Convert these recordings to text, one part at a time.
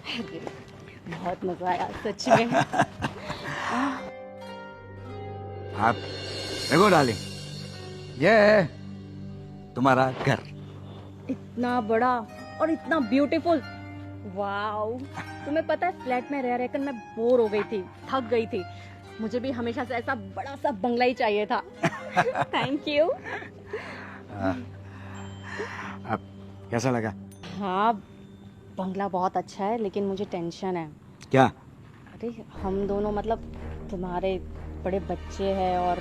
अरे, बहुत मजा आया सच में। आप देखो डार्लिंग, ये है तुम्हारा घर। इतना बड़ा और इतना ब्यूटीफुल, वाव। तुम्हें पता है फ्लैट में रह रहकर मैं बोर हो गई थी, थक गई थी। मुझे भी हमेशा से ऐसा बड़ा सा बंगला ही चाहिए था। Thank you. अब कैसा लगा? हाँ, बंगला बहुत अच्छा है, लेकिन मुझे टेंशन है। क्या? अरे हम दोनों, मतलब तुम्हारे बड़े बच्चे हैं और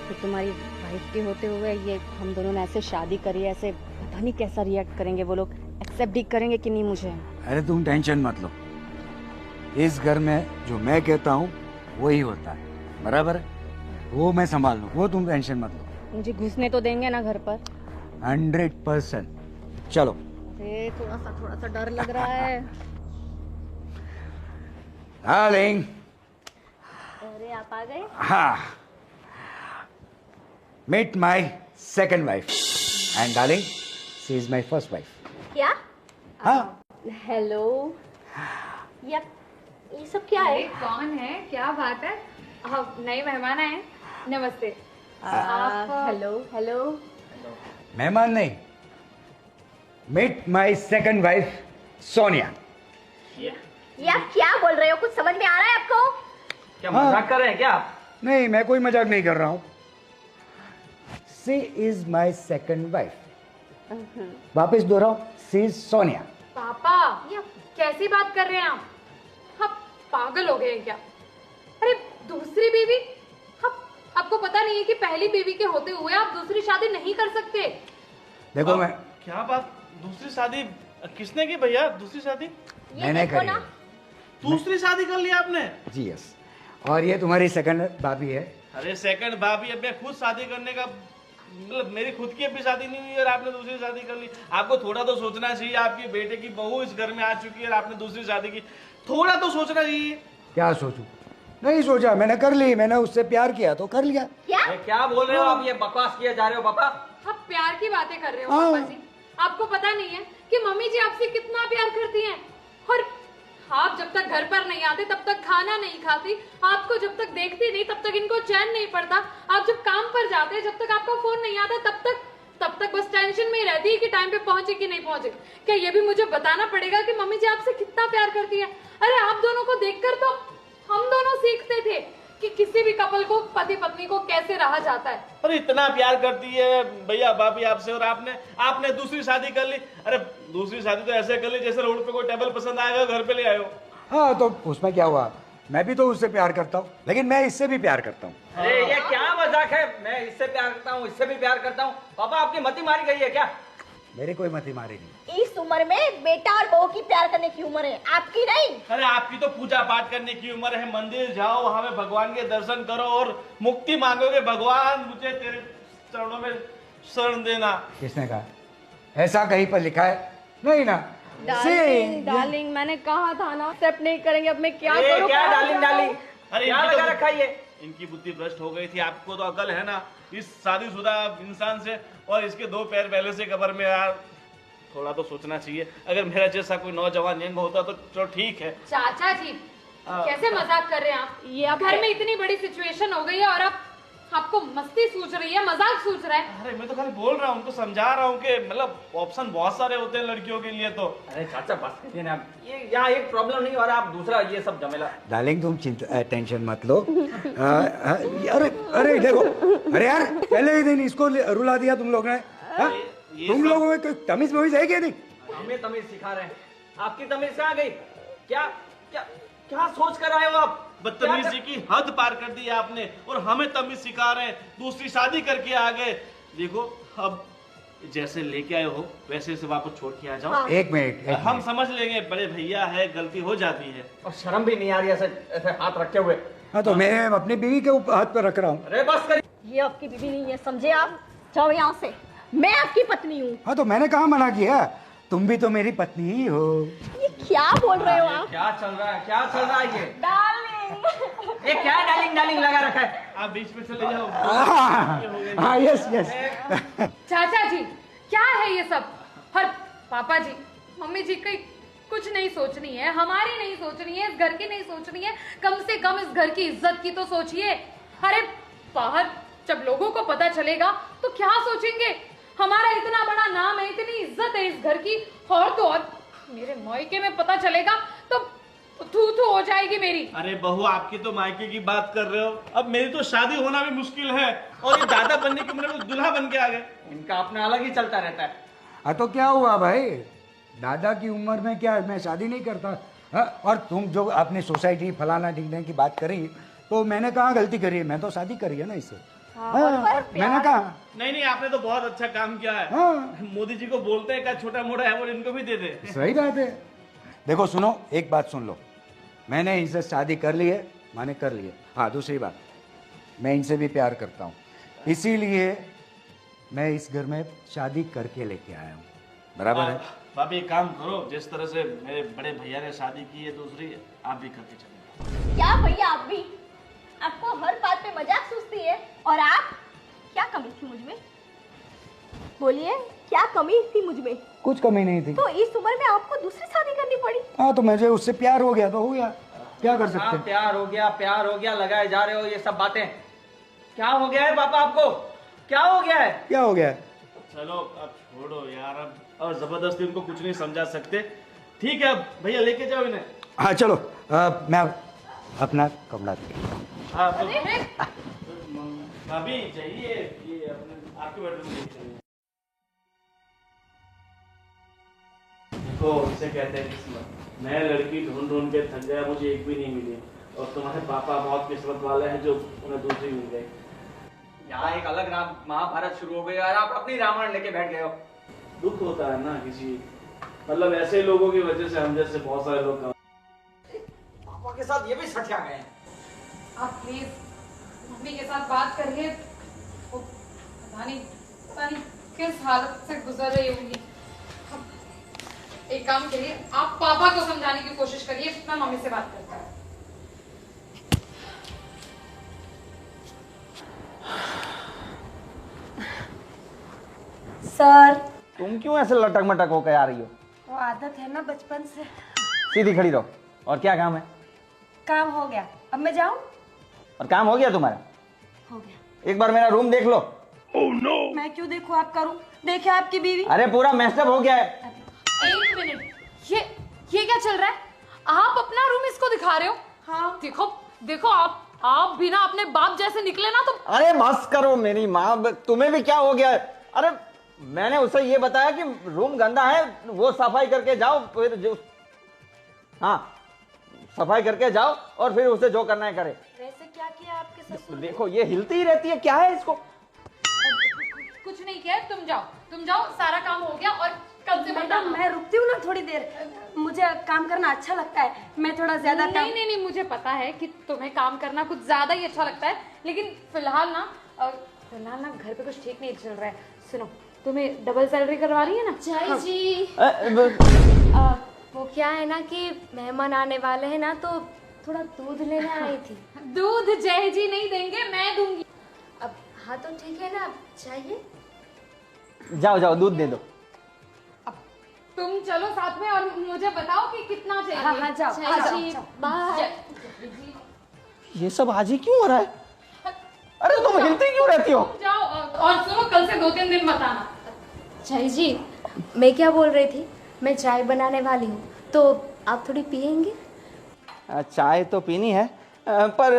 फिर तुम्हारी वाइफ के होते हुए ये हम दोनों ने ऐसे शादी करी, ऐसे पता नहीं कैसा रिएक्ट करेंगे वो लोग, एक्सेप्ट भी करेंगे कि नहीं मुझे। अरे तुम टेंशन मत लो, इस घर में जो मैं कहता हूँ वही होता है, बराबर है? वो मैं संभाल लूँ, वो तुम टेंशन मत लो। मुझे घुसने तो देंगे ना घर पर? 100%। चलो। अरे थोड़ा सा डर लग रहा है। डार्लिंग। अरे आप आ गए? हाँ, meet my second wife and darling, she is my first wife. क्या? हाँ। हेलो, ये सब क्या है? कौन है? क्या बात है? नए मेहमान आए। नमस्ते। Hello hello. मेहमान नहीं, meet my second wife Sonia. ये आप क्या बोल रहे हो? कुछ समझ में आ रहा है आपको? क्या मजाक कर रहे हैं क्या आप? नहीं, मैं कोई मजाक नहीं कर रहा हूँ। She is my second wife. वापस दोहराओ, शी इज सोनिया। पापा, ये कैसी बात कर रहे हैं आप? पागल हो गए हैं क्या? अरे दूसरी बीवी? आपको पता नहीं है कि पहली बीवी के होते हुए आप दूसरी शादी नहीं कर सकते? देखो मैं क्या बात, दूसरी शादी किसने की भैया? दूसरी शादी मैंने करी है। दूसरी शादी कर ली आपने? जी यस, और ये तुम्हारी सेकंड भाभी है। अरे सेकंड भाभी, अब मैं खुद शादी करने का मतलब मेरी खुद की अभी शादी नहीं हुई और आपने दूसरी शादी कर ली। आपको थोड़ा तो सोचना चाहिए, आपके बेटे की बहू इस घर में आ चुकी है और आपने दूसरी शादी की, थोड़ा तो सोचना चाहिए। क्या सोचूं? नहीं सोचा, मैंने कर ली, मैंने उससे प्यार किया तो कर लिया। क्या बोल रहे हो आप? ये बकवास किए जा रहे हो पापा। आप प्यार की बातें कर रहे हो हाँ। पापा जी। आपको पता नहीं है कि मम्मी जी आपसे कितना प्यार करती हैं, और आप जब तक घर पर नहीं आते तब तक खाना नहीं खाती, आपको जब तक देखती नहीं तब तक इनको चैन नहीं पड़ता, आप जब काम पर जाते जब तक आपका फोन नहीं आता तब तक बस टेंशन में ही रहती है कि टाइम पे पहुंचे कि नहीं पहुंचे। क्या ये भी मुझे बताना पड़ेगा कि मम्मी जी आपसे कितना प्यार करती है? अरे आप दोनों को देखकर तो हम दोनों सीखते थे कि किसी भी कपल को, पति पत्नी को कैसे रहा जाता है। अरे इतना प्यार करती है भैया भाभी आपसे, और आपने दूसरी शादी कर ली। अरे दूसरी शादी तो ऐसे कर ली जैसे रोड पे कोई टेबल पसंद आएगा घर पे ले आयो। हाँ, तो उसमें क्या हुआ? मैं भी तो उससे प्यार करता हूँ, लेकिन मैं इससे भी प्यार करता हूँ। अरे ये क्या मजाक है? मैं इससे प्यार करता हूँ, इससे भी प्यार करता हूँ। पापा आपकी मति मारी गई है क्या? मेरी कोई मति मारी नहीं। इस उम्र में बेटा और बहू की प्यार करने की उम्र है, आपकी नहीं। अरे आपकी तो पूजा पाठ करने की उम्र है, मंदिर जाओ, वहां में भगवान के दर्शन करो और मुक्ति मांगोगे। भगवान मुझे तेरे चरणों में शरण देना। किसने कहा? ऐसा कहीं पर लिखा है? नहीं ना। डार्लिंग, मैंने कहा था ना एक्सेप्ट नहीं करेंगे। अब मैं क्या अरे करूं? क्या डार्लिंग डार्लिंग? अरे क्या लगा रखा है ये? इनकी बुद्धि भ्रष्ट हो गई थी। आपको तो अकल है ना इस शादीशुदा इंसान से, और इसके दो पैर पहले से कब्र में। यार थोड़ा तो सोचना चाहिए। अगर मेरा जैसा कोई नौजवान यंग होता तो चलो ठीक है। चाचा जी कैसे मजाक कर रहे हैं आप? ये आप घर में इतनी बड़ी सिचुएशन हो गई है और आपको मस्ती सूझ रही है, मजाक सूझ रहा है। अरे मैं तो खाली बोल रहा हूँ, उनको समझा रहा हूँ कि मतलब ऑप्शन बहुत सारे होते हैं लड़कियों के लिए। तो अरे चाचा बस करिए ना, ये यहाँ एक प्रॉब्लम नहीं और आप दूसरा ये सब झमेला। डार्लिंग तुम टेंशन मत लो। अरे देखो, अरे यार पहले ही दिन इसको रुला दिया तुम लोग ने। तुम लोगों में कोई तमीज वमीज है क्या? नहीं, हमें तमीज सिखा रहे हैं। आपकी तमीज कहाँ गई? क्या क्या क्या सोच कर आए हो आप? बदतमीजी की हद पार कर दी आपने, और हमें तमीज सिखा रहे हैं। दूसरी शादी करके आ गए। देखो अब जैसे लेके आए हो वैसे से वापस छोड़ के आ जाओ। हाँ। एक मिनट हम समझ लेंगे, बड़े भैया है, गलती हो जाती है। और शर्म भी नहीं आ रही ऐसे हाथ रखे हुए। हाँ, तो मैं अपनी बीवी के हाथ पर रख रहा हूँ। अरे बस करिए। ये आपकी बीवी नहीं है, समझे आप? जाओ यहाँ से, मैं आपकी पत्नी हूँ। हाँ, तो मैंने कहाँ मना किया? तुम भी तो मेरी पत्नी ही हो। ये क्या बोल रहे हो आप? क्या चल रहा है? क्या चल रहा है ये? डार्लिंग, ये क्या डार्लिंग डार्लिंग लगा रखा है? आप बीच में चले जाओ। हाँ यस यस। चाचा जी क्या है ये सब? और पापा जी, मम्मी जी, कुछ नहीं सोचनी है, हमारी नहीं सोचनी है, इस घर की नहीं सोचनी है, कम से कम इस घर की इज्जत की तो सोचिए। अरे बाहर जब लोगों को पता चलेगा तो क्या सोचेंगे? हमारा इतना बड़ा नाम है, इतनी इज्जत है इस घर की, और तो और मेरे मायके में पता चलेगा तो थू थू हो जाएगी मेरी। अरे बहू, आपकी तो मायके की बात कर रहे हो, अब मेरी तो शादी होना भी मुश्किल है, और ये दादा बनने की उम्र में दुल्हा बन के आ गए। इनका अपना अलग ही चलता रहता है। हाँ तो क्या हुआ भाई, दादा की उम्र में क्या मैं शादी नहीं करता? हाँ, और तुम जो आपने सोसाइटी फलाना ढिंगने की बात करी, तो मैंने कहाँ गलती करी है? मैं तो शादी करी है ना इससे। हाँ, मैंने कहा नहीं, आपने तो बहुत अच्छा काम किया है। हाँ। मोदी जी को बोलते हैं का छोटा मोटा है वो इनको भी दे दे। सही बात है। देखो सुनो, एक बात सुन लो, मैंने इनसे शादी कर ली है, मैंने कर ली है। हाँ, दूसरी बात, मैं इनसे भी प्यार करता हूँ, इसीलिए मैं इस घर में शादी करके लेके आया हूँ। बराबर है? भाभी एक काम करो, जिस तरह से मेरे बड़े भैया ने शादी की है दूसरी, आप भी करके चले। क्या भैया, आप भी? आपको हर बात पे मजाक सूझती है। और आप, क्या कमी थी मुझ में? बोलिए, क्या कमी थी मुझ में? कुछ कमी नहीं थी। तो इस उम्र में आपको दूसरी शादी करनी पड़ी? हाँ, तो मुझे उससे प्यार हो गया तो हो गया, क्या कर सकते हैं? प्यार हो गया लगाए जा रहे हो ये सब बातें। क्या हो गया है पापा आपको? क्या हो गया है? क्या हो गया? चलो अब छोड़ो यार, अब और जबरदस्ती उनको कुछ नहीं समझा सकते। ठीक है भैया, लेके जाओ इन्हें। हाँ चलो, मैं अपना कमरा देखता हूँ। हाँ तो भाभी चाहिए ये अपने आपके बेडरूम में चाहिए। देखो, इसे कहते हैं किस्मत। मैं लड़की ढूंढ ढूंढ के थक गया, मुझे एक भी नहीं मिली, और तुम्हारे पापा बहुत किस्मत वाले हैं जो उन्हें दूसरी मिल गई। यहाँ एक अलग राम महाभारत शुरू हो गया, आप अपनी रामायण लेके बैठ गए हो। दुख होता है ना किसी, मतलब ऐसे लोगों की वजह से हम जैसे बहुत सारे लोग पापा के साथ ये भी सठिया गए हैं। आप प्लीज मम्मी के साथ बात करिए, वो पता नहीं किस हालत से गुजर रही होंगी। एक काम करिए, आप पापा को समझाने की कोशिश करिए, मैं मम्मी से बात करता हूँ। सर, तुम क्यों ऐसे लटक मटक होकर आ रही हो? वो आदत है ना बचपन से। सीधी खड़ी रहो। और क्या काम है? काम हो गया, अब मैं जाऊं? और काम हो गया तुम्हारा? हो गया। एक बार मेरा रूम देख लो। मैं क्यों देखूं, आप करूं? देखे आपकी बीवी। अरे पूरा मेस्टअप हो गया है। एक मिनट, ये क्या चल रहा है? आप अपना रूम इसको दिखा रहे हो? हाँ। देखो आप भी ना अपने बाप जैसे निकले ना तो। अरे बस करो मेरी माँ, तुम्हें भी क्या हो गया है? अरे मैंने उसे ये बताया कि रूम गंदा है, वो सफाई करके जाओ, फिर जो हाँ सफाई करके जाओ और फिर उसे जो करना है करे। वैसे क्या किया आपके ससुर? देखो ये हिलती ही रहती है, क्या है इसको? कुछ नहीं किया, तुम जाओ, सारा काम हो गया। और कल से मैडम, मैं रुकती हूँ ना थोड़ी देर, मुझे काम करना अच्छा लगता है, मैं थोड़ा ज्यादा नहीं, मुझे पता है कि तुम्हें काम करना कुछ ज्यादा ही अच्छा लगता है, लेकिन फिलहाल ना घर पे कुछ ठीक नहीं चल रहा है। सुनो, तुम्हें डबल सैलरी करवा रही है ना? जय जी। वो क्या है ना कि मेहमान आने वाले हैं ना, तो थोड़ा दूध लेने आई थी। दूध जय जी नहीं देंगे, मैं दूंगी। अब हाँ तो ठीक है ना, चाहिए? जाओ दूध दे दो। तुम चलो साथ में और मुझे बताओ कि कितना चाहिए। हाँ, जाओ। जय जी, बाय। ये सब आज ही क्यों हो रहा है? अरे तुम हिलती क्यों रहती हो? तुम जाओ और सुनो, कल से 2-3 दिन मत आना। जय जी, मैं क्या बोल रही थी, मैं चाय बनाने वाली हूँ, तो आप थोड़ी पियेंगे? चाय तो पीनी है, पर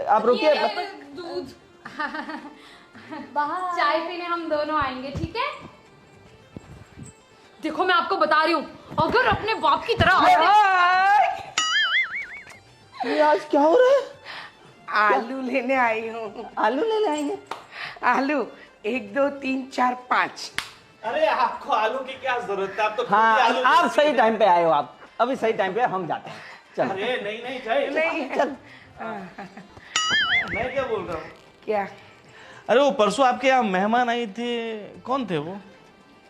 आप रुकिए। दूध। बाय। चाय पीने हम दोनों आएंगे, ठीक है? देखो मैं आपको बता रही हूँ, अगर अपने बाप की तरह ये आज क्या हो रहा है? आलू लेने आई हूँ। आलू ले आएंगे? आलू 1 2 3 4 5। अरे आपको आलू की क्या जरूरत है? आप तो खुद ही हाँ, आलू आप सही टाइम पे आए हो। आप अभी सही टाइम पे, हम जाते हैं। चल। अरे नहीं जय, नहीं चल। मैं क्या बोल रहा हूँ? क्या? अरे वो परसों आपके यहाँ मेहमान आई थी, कौन थे वो?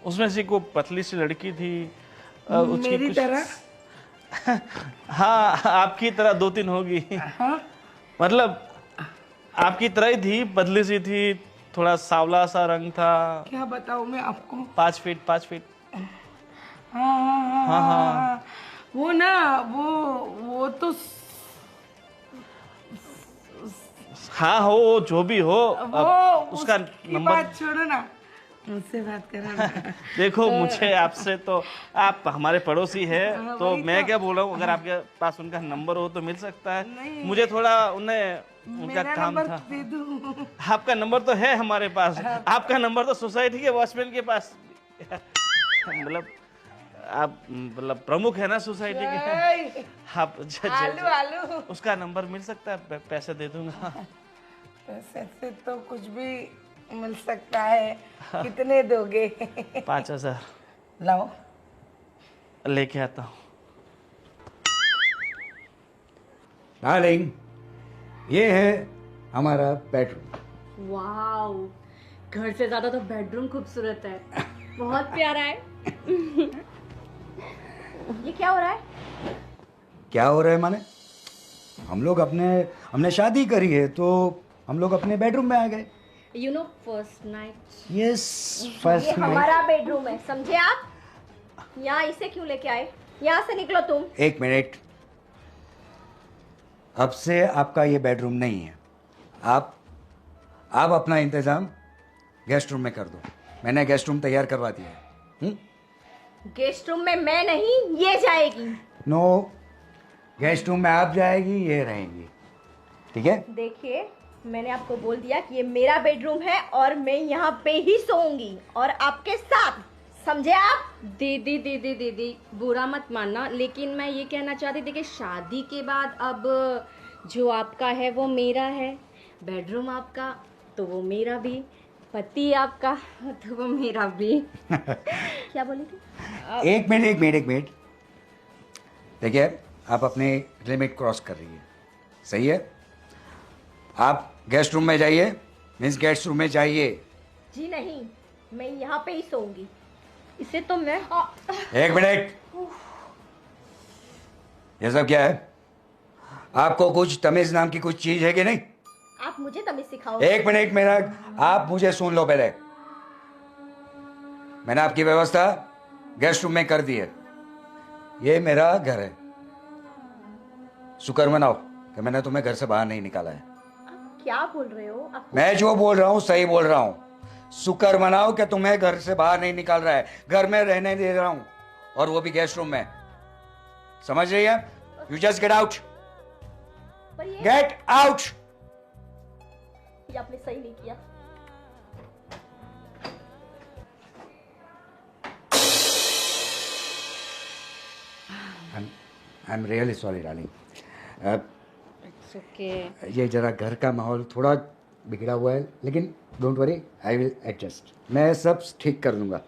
उसमें से को पतली सी लड़की थी, मेरी तरह? हाँ, आपकी तरह 2-3 होगी। हाँ? मतलब आपकी तरह ही थी, पतली सी थी, थोड़ा सांवला सा रंग था। क्या बताऊँ मैं आपको? 5 फीट। हाँ हाँ, हाँ। वो ना वो तो हाँ हो जो भी हो, वो अब उसका उसकी नंबर बात छोड़ो ना, मुझसे बात करो ना। देखो, मुझे आपसे तो, आप हमारे पड़ोसी है, हाँ, तो वही मैं तो। क्या बोल रहा हूँ, अगर आपके पास उनका नंबर हो तो मिल सकता है। नहीं। मुझे थोड़ा उन्हें उनका मेरा काम नंबर था। दे दूं? आपका नंबर तो है हमारे पास, आपका नंबर तो सोसाइटी के वॉचमैन के पास, मतलब आप मतलब प्रमुख है ना सोसाइटी के। ओए, आप आलू आलू। उसका नंबर मिल सकता है, पैसे दे दूंगा। पैसे से तो कुछ भी मिल सकता है। कितने दोगे? 5,000 लाओ। लेके आता हूँ। डार्लिंग, ये है हमारा बेडरूम। वाओ, घर से ज्यादा तो बेडरूम खूबसूरत है, बहुत प्यारा है। ये क्या हो रहा है? क्या हो रहा है माने? हमने शादी करी है तो हम लोग अपने बेडरूम में आ गए। You know, first night. Yes, ये फर्स्ट नाइट। हमारा बेडरूम है, समझे आप? यहाँ इसे क्यों लेके आए? यहाँ से निकलो तुम। एक मिनट, अब से आपका ये बेडरूम नहीं है। आप अपना इंतजाम गेस्ट रूम में कर दो। मैंने गेस्ट रूम तैयार करवा दिया है। गेस्ट रूम में मैं नहीं, ये जाएगी। नो, गेस्ट रूम में आप जाएगी, ये रहेंगी, ठीक है? देखिए, मैंने आपको बोल दिया कि ये मेरा बेडरूम है और मैं यहाँ पे ही सोऊंगी और आपके साथ, समझे आप? दीदी दीदी दीदी, बुरा मत मानना, लेकिन मैं ये कहना चाहती थी कि शादी के बाद अब जो आपका है वो मेरा है, बेडरूम आपका तो वो मेरा भी, पति आपका तो वो मेरा भी। क्या बोली थी? एक मिनट। देखिए, आप अपने लिमिट क्रॉस कर रही है, सही है? आप गेस्ट रूम में जाइए, मीन्स गेस्ट रूम में जाइए। जी नहीं, मैं यहाँ पे ही सोऊंगी। इसे तो मैं एक मिनट, ये सब क्या है? आपको कुछ तमीज नाम की कुछ चीज है कि नहीं? आप मुझे तमीज सिखाओ। एक मिनट मेरा, आप मुझे सुन लो पहले। मैंने आपकी व्यवस्था गेस्ट रूम में कर दी है। ये मेरा घर है। शुक्र मनाओ कि मैंने तुम्हें घर से बाहर नहीं निकाला है। क्या बोल रहे हो आप? मैं जो बोल रहा हूँ सही बोल रहा हूँ। शुक्र मनाओ कि तुम्हें घर से बाहर नहीं निकाल रहा है, घर में रहने दे रहा हूँ, और वो भी गेस्ट रूम में। समझ रही है? यू जस्ट गेट आउट, पर ये गेट आउट। आपने सही नहीं किया। I am really sorry darling. It's okay. ये जरा घर का माहौल थोड़ा बिगड़ा हुआ है, लेकिन don't worry, I will adjust. मैं सब ठीक कर लूँगा।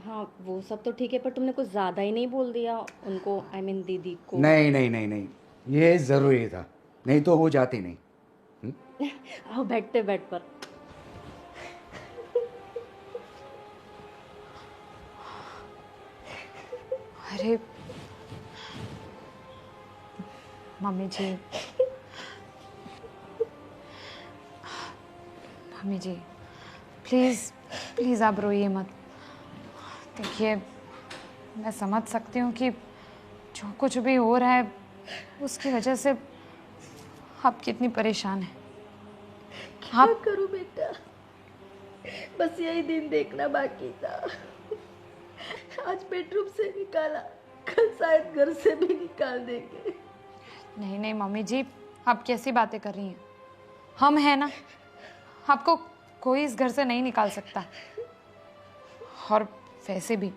हाँ, वो सब तो ठीक है, पर तुमने कुछ ज्यादा ही नहीं बोल दिया उनको, आई मीन दीदी को। नहीं, ये ज़रूरी था, नहीं तो वो जाती नहीं। आओ बैठते बेड पर। अरे mummy ji, mummy ji, please आप रोइए मत। देखिए, मैं समझ सकती हूँ कि जो कुछ भी हो रहा है उसकी वजह से आप कितनी परेशान हैं। क्या करूं बेटा, बस यही दिन देखना बाकी था। आज बेडरूम से निकाला, कल शायद घर से भी निकाल देंगे। नहीं मम्मी जी, आप कैसी बातें कर रही हैं? हम हैं ना, आपको कोई इस घर से नहीं निकाल सकता। और वैसे भी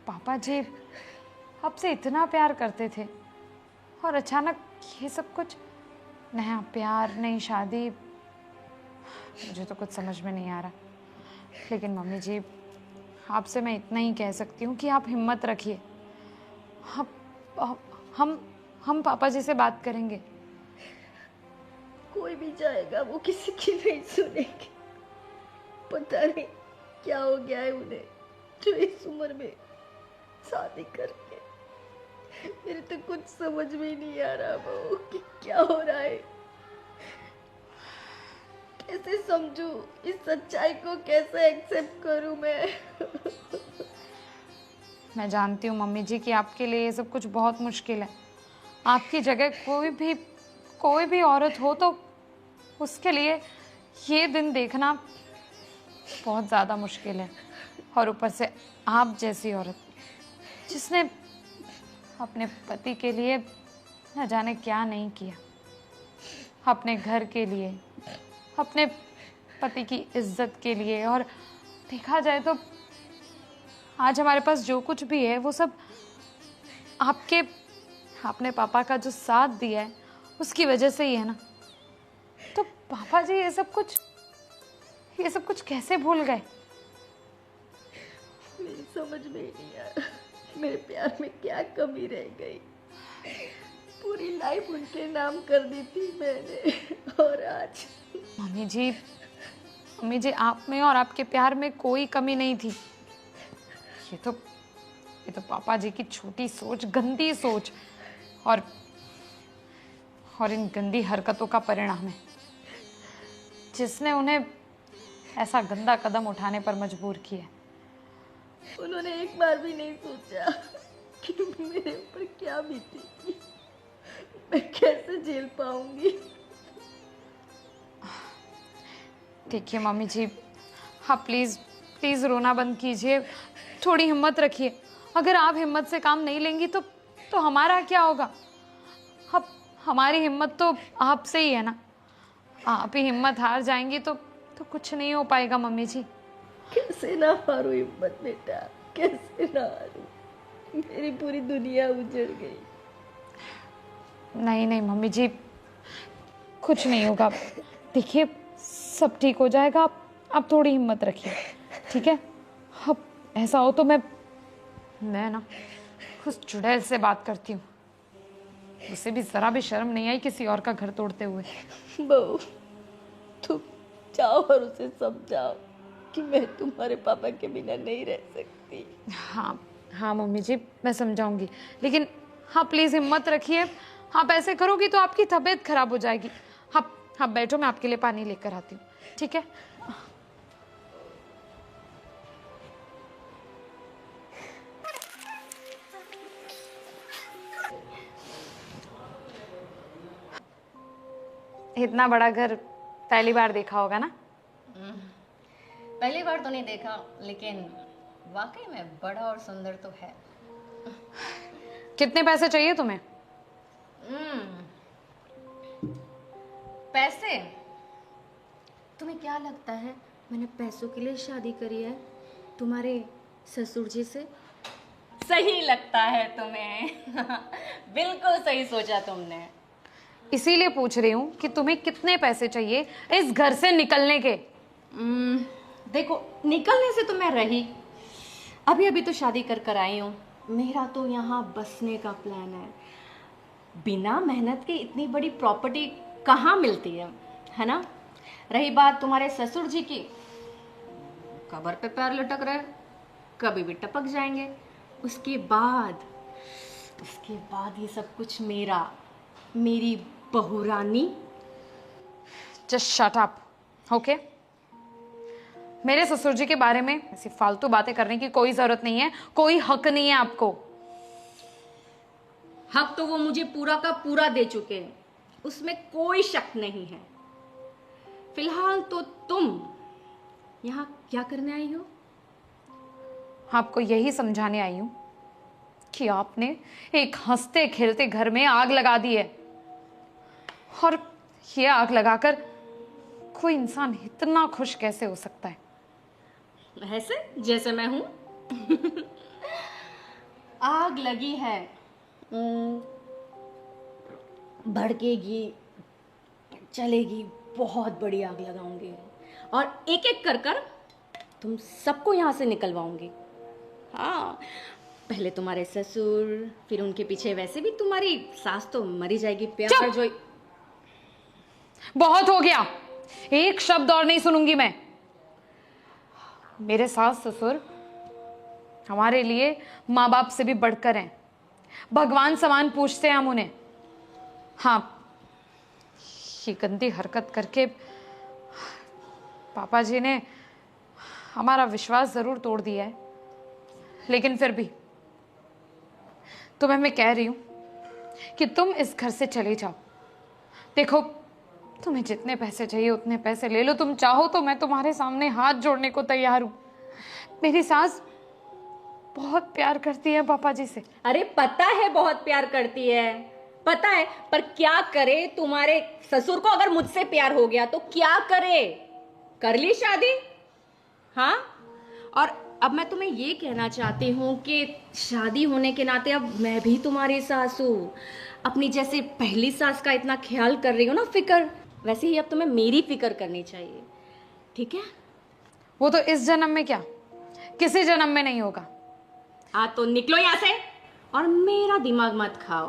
पापा जी आपसे इतना प्यार करते थे, और अचानक ये सब कुछ, नया प्यार, नई शादी, मुझे तो कुछ समझ में नहीं आ रहा। लेकिन मम्मी जी, आपसे मैं इतना ही कह सकती हूँ कि आप हिम्मत रखिए। हम पापा जी से बात करेंगे। कोई भी जाएगा, वो किसी की नहीं सुनेंगे। पता नहीं क्या हो गया है उन्हें, जो इस उम्र में शादी करके। मेरे तो कुछ समझ में ही नहीं आ रहा वो कि क्या हो रहा है। कैसे समझूं इस सच्चाई को, कैसे एक्सेप्ट करूं मैं? मैं जानती हूँ मम्मी जी कि आपके लिए ये सब कुछ बहुत मुश्किल है। आपकी जगह कोई भी औरत हो तो उसके लिए ये दिन देखना बहुत ज़्यादा मुश्किल है। और ऊपर से आप जैसी औरत जिसने अपने पति के लिए न जाने क्या नहीं किया, अपने घर के लिए, अपने पति की इज्जत के लिए। और देखा जाए तो आज हमारे पास जो कुछ भी है वो सब आपने पापा का जो साथ दिया है उसकी वजह से ही है ना। तो पापा जी ये सब कुछ कैसे भूल गए? मेरी समझ में ही नहीं आया मेरे प्यार में क्या कमी रह गई। पूरी लाइफ उनके नाम कर दी थी मैंने, और आज मम्मी जी आप में और आपके प्यार में कोई कमी नहीं थी। ये तो पापा जी की छोटी सोच, गंदी सोच और इन गंदी हरकतों का परिणाम है जिसने उन्हें ऐसा गंदा कदम उठाने पर मजबूर किया। उन्होंने एक बार भी नहीं सोचा कि मेरे ऊपर क्या बीतेगी, मैं कैसे झेल पाऊंगी। ठीक है मम्मी जी, हाँ प्लीज़ रोना बंद कीजिए, थोड़ी हिम्मत रखिए। अगर आप हिम्मत से काम नहीं लेंगी तो हमारा क्या होगा? हमारी हिम्मत तो आपसे ही है ना। आप ही हिम्मत हार जाएंगी तो कुछ नहीं हो पाएगा मम्मी जी। कैसे ना हारूं हिम्मत बेटा, कैसे ना हारूं। मेरी पूरी दुनिया उजड़ गई। नहीं मम्मी जी, कुछ नहीं होगा। देखिए सब ठीक हो जाएगा। आप थोड़ी हिम्मत रखिए, ठीक है? अब ऐसा हो तो मैं ना उस चुड़ैल से बात करती हूँ। उसे भी जरा भी शर्म नहीं आई किसी और का घर तोड़ते हुए। बहू तुम जाओ और उसे समझाओ कि मैं तुम्हारे पापा के बिना नहीं रह सकती। हाँ मम्मी जी, मैं समझाऊंगी, लेकिन हाँ प्लीज़ हिम्मत रखिए। आप ऐसे करोगी तो आपकी तबीयत खराब हो जाएगी। हाँ बैठो, मैं आपके लिए पानी लेकर आती हूँ, ठीक है? इतना बड़ा घर पहली बार देखा होगा ना? पहली बार तो नहीं देखा, लेकिन वाकई में बड़ा और सुंदर तो है। कितने पैसे चाहिए तुम्हें? पैसे? तुम्हें क्या लगता है मैंने पैसों के लिए शादी करी है तुम्हारे ससुर जी से? सही लगता है तुम्हें। बिल्कुल सही सोचा तुमने। इसीलिए पूछ रही हूँ कि तुम्हें कितने पैसे चाहिए इस घर से निकलने के? देखो, निकलने से तो मैं रही, अभी तो शादी कर आई हूँ। मेरा तो यहाँ बसने का प्लान है। बिना मेहनत के इतनी बड़ी प्रॉपर्टी कहाँ मिलती है ना? रही बात तुम्हारे ससुर जी की, कबर पे पैर लटक रहे, कभी भी टपक जाएंगे। उसके बाद ये सब कुछ मेरी बहुरानी। Just shut up, okay? मेरे ससुर जी के बारे में ऐसी फालतू बातें करने की कोई जरूरत नहीं है। कोई हक नहीं है आपको। हक तो वो मुझे पूरा का पूरा दे चुके हैं, उसमें कोई शक नहीं है। फिलहाल तो तुम यहाँ क्या करने आई हो? आपको यही समझाने आई हूं कि आपने एक हंसते खेलते घर में आग लगा दी है, और ये आग लगाकर कोई इंसान इतना खुश कैसे हो सकता है? ऐसे जैसे मैं हूं। आग लगी है, भड़केगी, चलेगी, बहुत बड़ी आग लगाऊंगी और एक एक कर तुम सबको यहाँ से निकलवाऊंगी। हाँ, पहले तुम्हारे ससुर, फिर उनके पीछे वैसे भी तुम्हारी सास तो मरी जाएगी। प्यार जो बहुत हो गया, एक शब्द और नहीं सुनूंगी मैं। मेरे सास ससुर हमारे लिए माँ बाप से भी बढ़कर हैं, भगवान समान पूछते हैं हम उन्हें। हाँ, ये गंदी हरकत करके पापा जी ने हमारा विश्वास जरूर तोड़ दिया है, लेकिन फिर भी तुम्हें मैं कह रही हूँ कि तुम इस घर से चले जाओ। देखो, तुम्हें जितने पैसे चाहिए उतने पैसे ले लो, तुम चाहो तो मैं तुम्हारे सामने हाथ जोड़ने को तैयार हूँ। मेरी सास बहुत प्यार करती है पापा जी से। अरे पता है बहुत प्यार करती है, पता है, पर क्या करे, तुम्हारे ससुर को अगर मुझसे प्यार हो गया तो क्या करे? कर ली शादी? हाँ, और अब मैं तुम्हें ये कहना चाहती हूँ कि शादी होने के नाते अब मैं भी तुम्हारी सास हूँ। अपनी जैसे पहली सास का इतना ख्याल कर रही हो ना, फिक्र, वैसे ही अब तुम्हें मेरी फिक्र करनी चाहिए, ठीक है? वो तो इस जन्म में क्या, किसी जन्म में नहीं होगा। हाँ तो निकलो यहाँ से और मेरा दिमाग मत खाओ।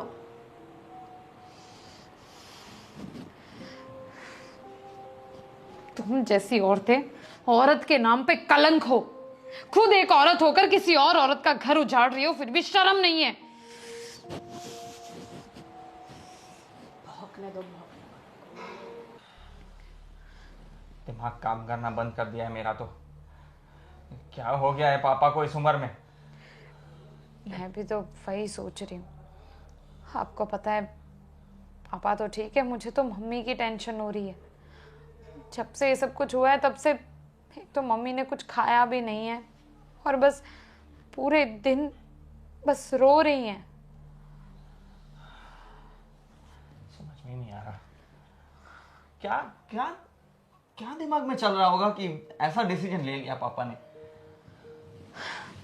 तुम जैसी औरतें औरत के नाम पे कलंक हो। खुद एक औरत होकर किसी और औरत का घर उजाड़ रही हो, फिर भी शर्म नहीं है। भौंकने दो, दिमाग काम करना बंद कर दिया है मेरा तो। क्या हो गया है पापा को इस उम्र में? मैं भी तो वही सोच रही हूँ। आपको पता है, पापा तो ठीक है, मुझे तो मम्मी की टेंशन हो रही है। जब से ये सब कुछ हुआ है तब से एक तो मम्मी ने कुछ खाया भी नहीं है और बस पूरे दिन बस रो रही हैं। समझ में नहीं आ रहा क्या क्या क्या दिमाग में चल रहा होगा कि ऐसा डिसीजन ले लिया पापा ने।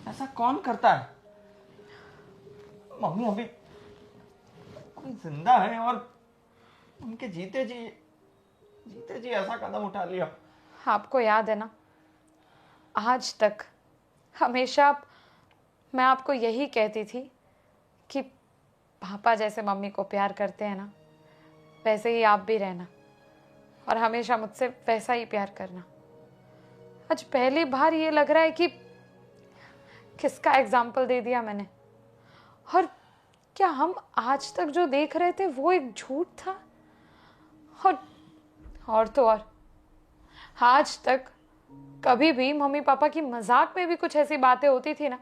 ऐसा कौन करता है? मम्मी अभी कोई जिंदा है और उनके जीते जी ऐसा कदम उठा लिया। आपको याद है ना, आज तक हमेशा मैं आपको यही कहती थी कि पापा जैसे मम्मी को प्यार करते हैं ना, वैसे ही आप भी रहना और हमेशा मुझसे वैसा ही प्यार करना। आज पहली बार ये लग रहा है कि किसका एग्जाम्पल दे दिया मैंने, और क्या हम आज तक जो देख रहे थे वो एक झूठ था? और तो और आज तक कभी भी मम्मी पापा की मजाक में भी कुछ ऐसी बातें होती थी ना,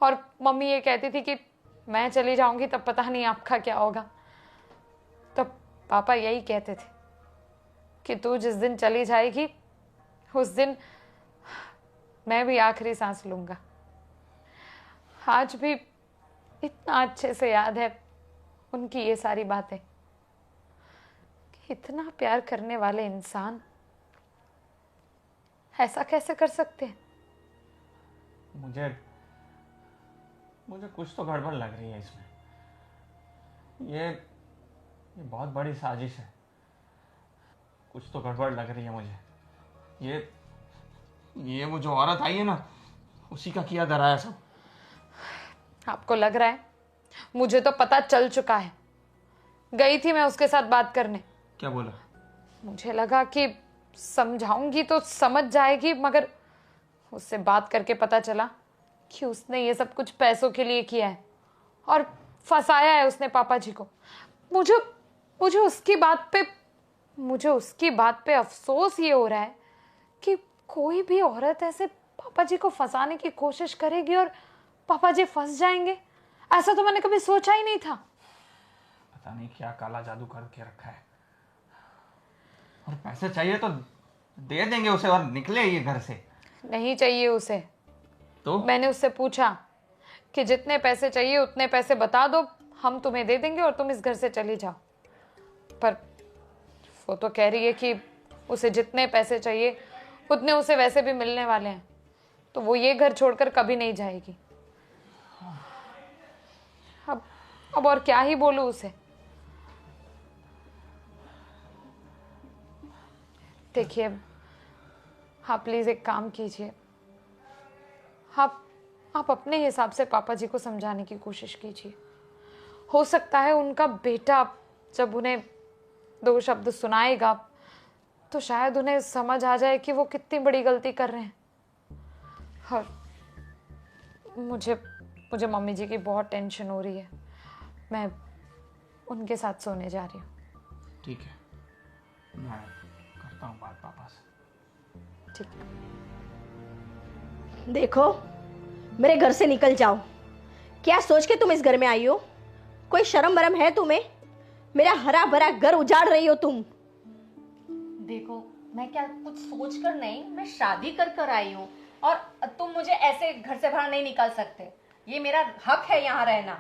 और मम्मी ये कहती थी कि मैं चली जाऊंगी तब पता नहीं आपका क्या होगा, तब पापा यही कहते थे कि तू जिस दिन चली जाएगी उस दिन मैं भी आखिरी सांस लूंगा। आज भी इतना अच्छे से याद है उनकी ये सारी बातें कि इतना प्यार करने वाले इंसान ऐसा कैसे कर सकते हैं। मुझे कुछ तो गड़बड़ लग रही है इसमें। ये बहुत बड़ी साजिश है। कुछ तो गड़बड़ लग रही है मुझे। ये वो जो औरत आई है ना, उसी का किया धराया सब। आपको लग रहा है? मुझे तो पता चल चुका है। गई थी मैं उसके साथ बात करने। क्या बोला? मुझे लगा कि समझाऊंगी तो समझ जाएगी, मगर उससे बात करके पता चला कि उसने ये सब कुछ पैसों के लिए किया है और फंसाया है उसने पापा जी को। मुझे उसकी बात पे अफसोस ये हो रहा है कि कोई भी औरत ऐसे पापा जी को फंसाने की कोशिश करेगी और पापा जी फंस जाएंगे। ऐसा तो मैंने कभी सोचा ही नहीं था। पता नहीं क्या काला जादू करके रखा है। और पैसे चाहिए तो दे देंगे उसे और निकले ये घर से। नहीं चाहिए उसे। तो मैंने उससे पूछा कि जितने पैसे चाहिए उतने पैसे बता दो, हम तुम्हें दे देंगे और तुम इस घर से चली जाओ। पर वो तो कह रही है कि उसे जितने पैसे चाहिए उतने उसे वैसे भी मिलने वाले हैं, तो वो ये घर छोड़कर कभी नहीं जाएगी। अब और क्या ही बोलूं उसे। देखिए, आप प्लीज एक काम कीजिए। आप अपने हिसाब से पापा जी को समझाने की कोशिश कीजिए। हो सकता है उनका बेटा जब उन्हें 2 शब्द सुनाएगा तो शायद उन्हें समझ आ जाए कि वो कितनी बड़ी गलती कर रहे हैं। और मुझे मम्मी जी की बहुत टेंशन हो रही है। मैं उनके साथ सोने जा रही हूँ। ठीक है, मैं करता हूँ बात पापा से। ठीक है। देखो, मेरे घर से निकल जाओ। क्या सोच के तुम इस घर में आई हो? कोई शर्म वरम है तुम्हें? मेरा हरा भरा घर उजाड़ रही हो तुम। देखो, मैं क्या कुछ सोच कर नहीं, मैं शादी कर कर आई हूँ और तुम मुझे ऐसे घर से बाहर नहीं निकाल सकते। ये मेरा हक है यहाँ रहना।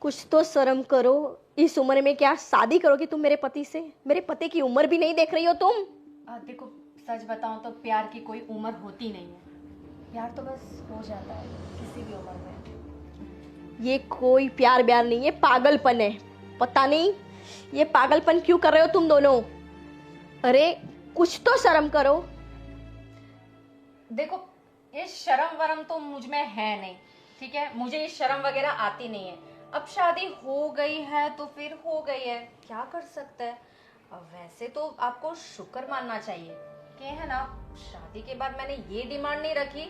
कुछ तो शर्म करो। इस उम्र में क्या शादी करोगी तुम मेरे पति से? मेरे पति की उम्र भी नहीं देख रही हो तुम। देखो, सच बताऊं तो प्यार की कोई उम्र होती नहीं है। प्यार तो बस हो जाता है किसी भी उम्र में। ये कोई प्यार ब्यार नहीं है, पागलपन है। पता नहीं ये पागलपन क्यों कर रहे हो तुम दोनों। अरे कुछ तो शर्म करो। देखो, ये शर्म वरम तो मुझ में है नहीं, ठीक है? मुझे ये शर्म वगैरह आती नहीं है। अब शादी हो गई है तो फिर हो गई है, क्या कर सकते हैं। अब वैसे तो आपको शुक्र मानना चाहिए कि है ना, शादी के बाद मैंने ये डिमांड नहीं रखी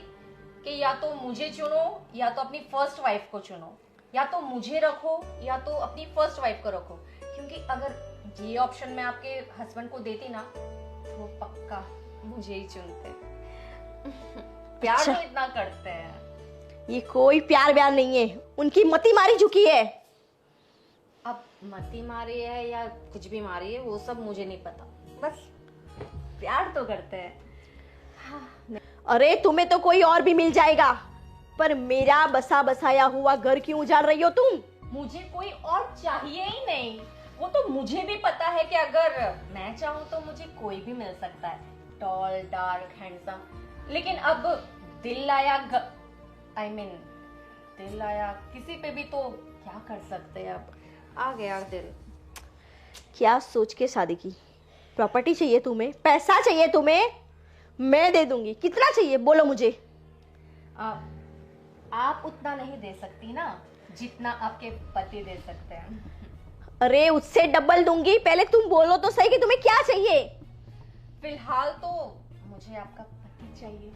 कि या तो मुझे चुनो या तो अपनी फर्स्ट वाइफ को चुनो, या तो मुझे रखो या तो अपनी फर्स्ट वाइफ को रखो। क्योंकि अगर ये ऑप्शन मैं आपके हस्बैंड को देती ना तो पक्का मुझे ही चुनते। प्यार अच्छा। तो इतना करते हैं। ये कोई प्यार व्यार नहीं है, उनकी मती मारी चुकी है। अब मती मारी है या कुछ भी मारी है वो सब मुझे नहीं पता, बस प्यार तो करते हैं। अरे तुम्हें तो कोई और भी मिल जाएगा, पर मेरा बसा बसाया हुआ घर क्यों उजाड़ रही हो तुम? मुझे कोई और चाहिए ही नहीं। वो तो मुझे भी पता है कि अगर मैं चाहूँ तो मुझे कोई भी मिल सकता है, टॉल डार्क हैंडसम। लेकिन अब दिल आया दिल आया किसी पे भी तो क्या कर सकते हैं। अब आ गया दिल। क्या सोच के शादी की? प्रॉपर्टी चाहिए तुम्हें, पैसा चाहिए तुम्हें, मैं दे दूंगी। कितना चाहिए बोलो मुझे। आप उतना नहीं दे सकती ना जितना आपके पति दे सकते हैं। अरे उससे डबल दूंगी। पहले तुम बोलो तो सही कि तुम्हें क्या चाहिए। फिलहाल तो मुझे आपका पति चाहिए।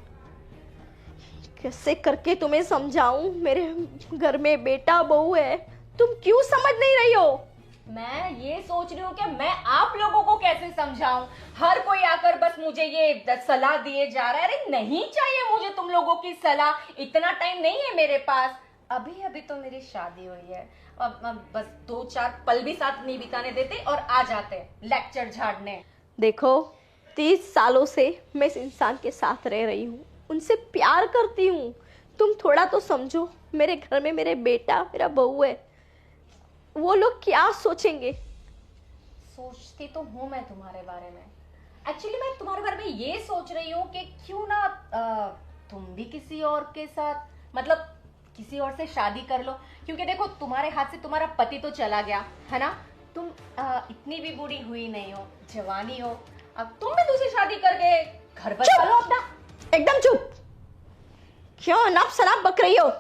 कैसे करके तुम्हें समझाऊं? मेरे घर में बेटा बहू है, तुम क्यों समझ नहीं रही हो? मैं ये सोच रही हूँ कि मैं आप लोगों को कैसे समझाऊं। हर कोई आकर बस मुझे ये सलाह दिए जा रहा है। अरे नहीं चाहिए मुझे तुम लोगों की सलाह, इतना टाइम नहीं है मेरे पास। अभी अभी तो मेरी शादी हुई है, अब बस 2-4 पल भी साथ नहीं बिताने देते और आ जाते लेक्चर झाड़ने। देखो, 30 सालों से मैं इस इंसान के साथ रह रही हूँ, उनसे प्यार करती हूँ। तुम थोड़ा तो समझो। मेरे घर में मेरे बेटा, मेरा बहू है, वो लोग क्या सोचेंगे? सोचती तो हूँ मैं तुम्हारे बारे में। एक्चुअली मैं तुम्हारे बारे में ये सोच रही हूँ कि क्यों ना तुम भी किसी और के साथ, मतलब किसी और से शादी कर लो। क्योंकि देखो, तुम्हारे हाथ से तुम्हारा पति तो चला गया है ना, तुम इतनी भी बूढ़ी हुई नहीं हो, जवानी हो। अब तुम भी दूसरी शादी करके घर पर चलो अपना। एकदम चुप। क्यों अनाप शनाप बक रही हो?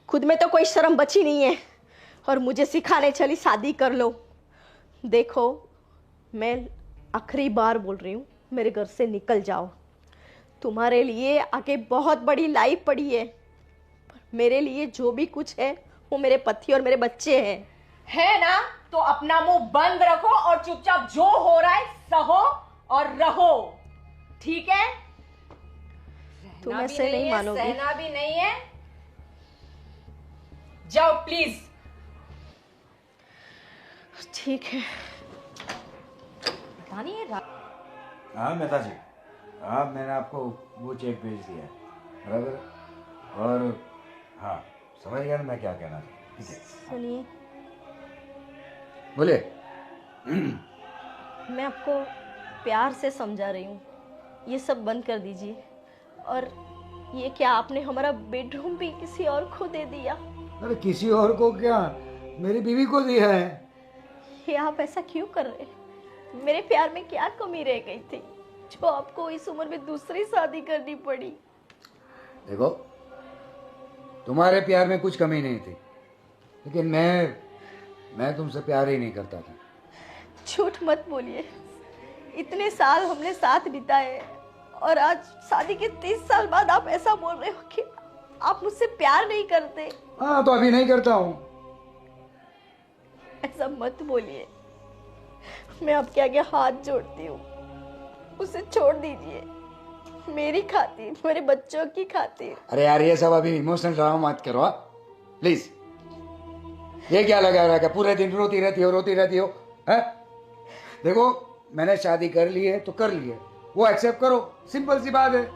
खुद में तो कोई शर्म बची नहीं है और मुझे सिखाने चली शादी कर लो। देखो, मैं आखिरी बार बोल रही हूँ, मेरे घर से निकल जाओ। तुम्हारे लिए आगे बहुत बड़ी लाइफ पड़ी है, पर मेरे लिए जो भी कुछ है वो मेरे पति और मेरे बच्चे हैं। है ना? तो अपना मुंह बंद रखो और चुपचाप जो हो रहा है सहो और रहो, ठीक है? तुम ऐसे नहीं मानोगे। सहना भी नहीं है। जाओ प्लीज। ठीक है। पता नहीं है। हाँ मेहता जी, हाँ मैंने आपको वो चेक भेज दिया है, बराबर। और हाँ, समझ गया ना मैं क्या कहना था? ठीक है, सुनिए, बोले। मैं आपको प्यार से समझा रही हूँ, ये सब बंद कर दीजिए। और ये क्या आपने हमारा बेडरूम भी किसी और को दे दिया? अरे किसी और को क्या, मेरी बीवी को दिया है। ये आप ऐसा क्यों कर रहे हैं? मेरे प्यार में क्या कमी रह गई थी जो आपको इस उम्र में दूसरी शादी करनी पड़ी? देखो, तुम्हारे प्यार में कुछ कमी नहीं थी, लेकिन मैं तुमसे प्यार ही नहीं करता था। झूठ मत बोलिए। इतने साल हमने साथ बिताए और आज शादी के 30 साल बाद आप ऐसा बोल रहे हो कि आप मुझसे प्यार नहीं करते। हाँ, तो अभी नहीं करता हूँ। ऐसा मत बोलिए। मैं आपके आगे हाथ जोड़ती हूँ, उसे छोड़ दीजिए। मेरी खातिर, मेरे बच्चों की खातिर। अरे यार ये सब अभी इमोशनल ड्रामा मत करो प्लीज। ये क्या लगा रहा है, पूरे दिन रोती रहती हो है? देखो मैंने शादी कर ली है तो कर ली है, वो एक्सेप्ट करो, सिंपल सी बात है,